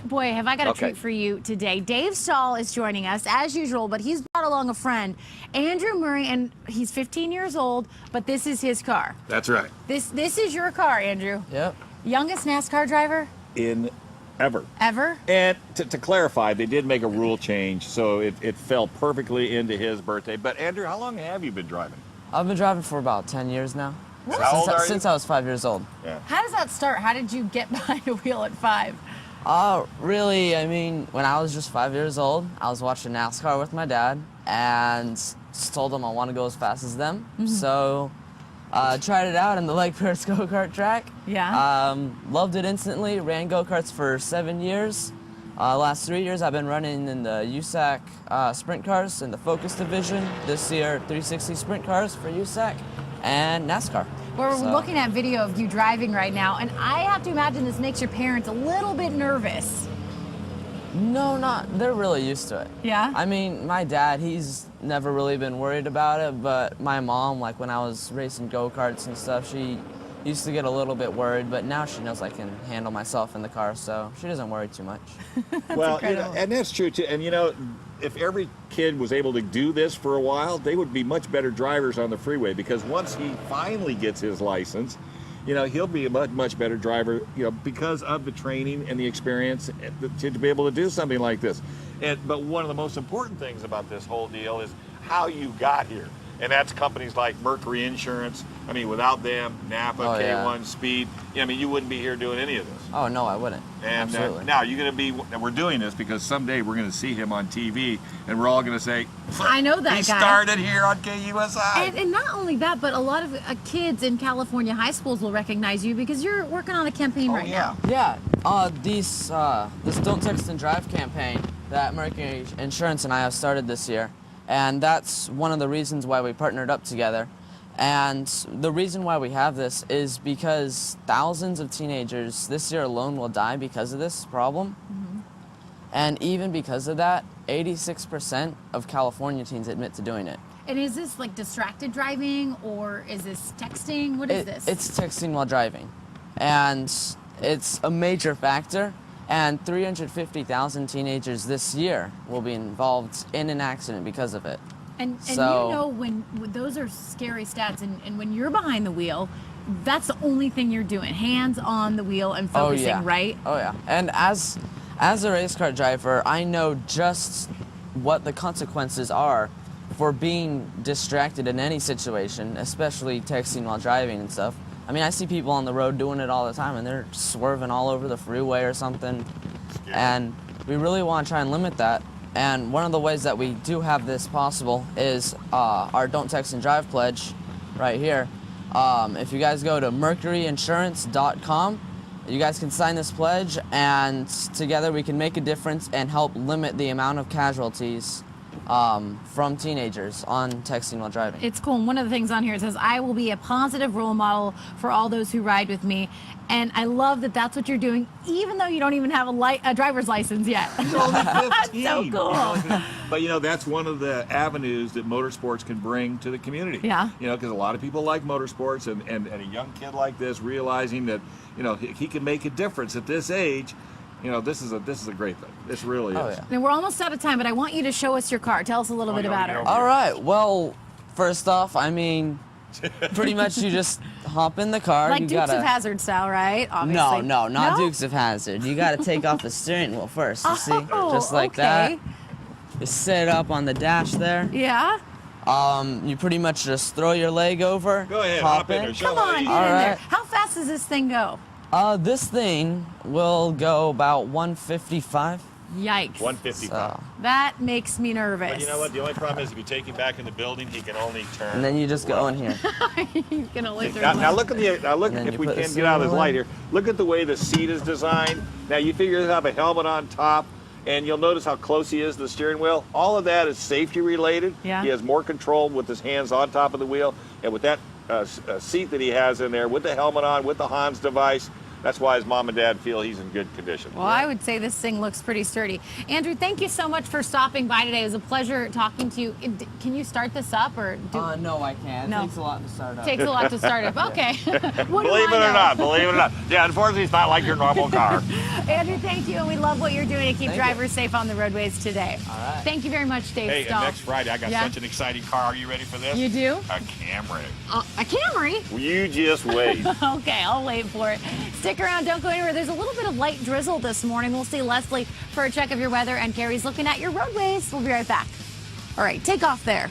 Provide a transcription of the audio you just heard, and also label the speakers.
Speaker 1: boy, have I got a treat for you today. Dave Stahl is joining us as usual, but he's brought along a friend, Andrew Murray, and he's 15 years old, but this is his car.
Speaker 2: That's right.
Speaker 1: This is your car, Andrew.
Speaker 3: Yep.
Speaker 1: Youngest NASCAR driver?
Speaker 2: Ever.
Speaker 1: Ever?
Speaker 2: And to clarify, they did make a rule change, so it fell perfectly into his birthday. But Andrew, how long have you been driving?
Speaker 3: I've been driving for about 10 years now.
Speaker 2: Really? How old are you?
Speaker 3: Since I was 5 years old.
Speaker 2: Yeah.
Speaker 1: How does that start? How did you get behind a wheel at 5?
Speaker 3: Really, I mean, when I was just 5 years old, I was watching NASCAR with my dad and just told him I want to go as fast as them. So tried it out in the Lake Pierce go-kart track.
Speaker 1: Yeah.
Speaker 3: Loved it instantly. Ran go-karts for 7 years. Last 3 years I've been running in the USAC sprint cars in the Focus division. This year 360 sprint cars for USAC and NASCAR.
Speaker 1: We're looking at video of you driving right now, and I have to imagine this makes your parents a little bit nervous.
Speaker 3: No, they're really used to it.
Speaker 1: Yeah?
Speaker 3: I mean, my dad, he's never really been worried about it, but my mom, like when I was racing go-karts and stuff, she used to get a little bit worried, but now she knows I can handle myself in the car, so she doesn't worry too much.
Speaker 2: Well, and that's true too. And if every kid was able to do this for a while, they would be much better drivers on the freeway, because once he finally gets his license, he'll be a much better driver, because of the training and the experience to be able to do something like this. But one of the most important things about this whole deal is how you got here. And that's companies like Mercury Insurance. I mean, without them, Napa, K1, Speed, you wouldn't be here doing any of this.
Speaker 3: Oh, no, I wouldn't.
Speaker 2: And
Speaker 3: absolutely.
Speaker 2: Now you're going to be, and we're doing this because someday we're going to see him on TV, and we're all going to say,
Speaker 1: I know that guy.
Speaker 2: He started here on KUSI.
Speaker 1: And not only that, but a lot of kids in California high schools will recognize you because you're working on a campaign right now.
Speaker 3: Yeah, this Don't Text and Drive campaign that Mercury Insurance and I have started this year. And that's one of the reasons why we partnered up together. And the reason why we have this is because thousands of teenagers this year alone will die because of this problem. And even because of that, 86% of California teens admit to doing it.
Speaker 1: And is this like distracted driving, or is this texting? What is this?
Speaker 3: It's texting while driving. And it's a major factor. And 350,000 teenagers this year will be involved in an accident because of it.
Speaker 1: And when those are scary stats, and when you're behind the wheel, that's the only thing you're doing, hands on the wheel and focusing, right?
Speaker 3: Oh yeah. And as a race car driver, I know just what the consequences are for being distracted in any situation, especially texting while driving and stuff. I mean, I see people on the road doing it all the time, and they're swerving all over the freeway or something. And we really want to try and limit that. And one of the ways that we do have this possible is our Don't Text and Drive pledge right here. If you guys go to mercuryinsurance.com, you guys can sign this pledge, and together we can make a difference and help limit the amount of casualties from teenagers on texting while driving.
Speaker 1: It's cool. And one of the things on here says, I will be a positive role model for all those who ride with me. And I love that that's what you're doing, even though you don't even have a driver's license yet.
Speaker 2: You're only 15.
Speaker 1: So cool.
Speaker 2: But that's one of the avenues that motorsports can bring to the community.
Speaker 1: Yeah.
Speaker 2: Because a lot of people like motorsports, and a young kid like this realizing that, he can make a difference at this age. This is a great thing. This really is.
Speaker 3: Yeah.
Speaker 1: And we're almost out of time, but I want you to show us your car. Tell us a little bit about her.
Speaker 3: All right. Well, first off, I mean, pretty much you just hop in the car.
Speaker 1: Like Dukes of Hazzard style, right? Obviously.
Speaker 3: No, not Dukes of Hazzard. You got to take off the steering wheel first, you see? Just like that. You sit up on the dash there.
Speaker 1: Yeah.
Speaker 3: You pretty much just throw your leg over.
Speaker 2: Go ahead,
Speaker 3: hop
Speaker 2: in there.
Speaker 1: Come on, get in there. How fast does this thing go?
Speaker 3: This thing will go about 155.
Speaker 1: Yikes.
Speaker 2: 155.
Speaker 3: So.
Speaker 1: That makes me nervous.
Speaker 2: But you know what? The only problem is if you take him back in the building, he can only turn.
Speaker 3: And then you just go in here.
Speaker 1: You can only turn
Speaker 2: now look at if we can get out of this light here. Look at the way the seat is designed. Now you figure he'll have a helmet on top, and you'll notice how close he is to the steering wheel. All of that is safety related.
Speaker 1: Yeah.
Speaker 2: He has more control with his hands on top of the wheel, and with that seat that he has in there, with the helmet on, with the Hans device, That's why his mom and dad feel he's in good condition.
Speaker 1: Well, I would say this thing looks pretty sturdy. Andrew, thank you so much for stopping by today. It was a pleasure talking to you. Can you start this up or do?
Speaker 3: No, I can't.
Speaker 1: No.
Speaker 3: It takes a lot to start up.
Speaker 1: Takes a lot to start up. Okay. What do
Speaker 2: Believe it
Speaker 1: I
Speaker 2: or
Speaker 1: know?
Speaker 2: not, believe it or not. Yeah, unfortunately, it's not like your normal car.
Speaker 1: Andrew, thank you, and we love what you're doing to keep
Speaker 3: Thank
Speaker 1: drivers safe on the roadways today.
Speaker 3: All right.
Speaker 1: Thank you very much, Dave
Speaker 2: Hey,
Speaker 1: Stahl.
Speaker 2: and next Friday, I got
Speaker 1: Yeah.
Speaker 2: such an exciting car. Are you ready for this?
Speaker 1: You do?
Speaker 2: A Camry.
Speaker 1: A Camry?
Speaker 2: You just wait.
Speaker 1: Okay, I'll wait for it. Stick around, don't go anywhere. There's a little bit of light drizzle this morning. We'll see Leslie for a check of your weather, and Carrie's looking at your roadways. We'll be right back. All right, take off there.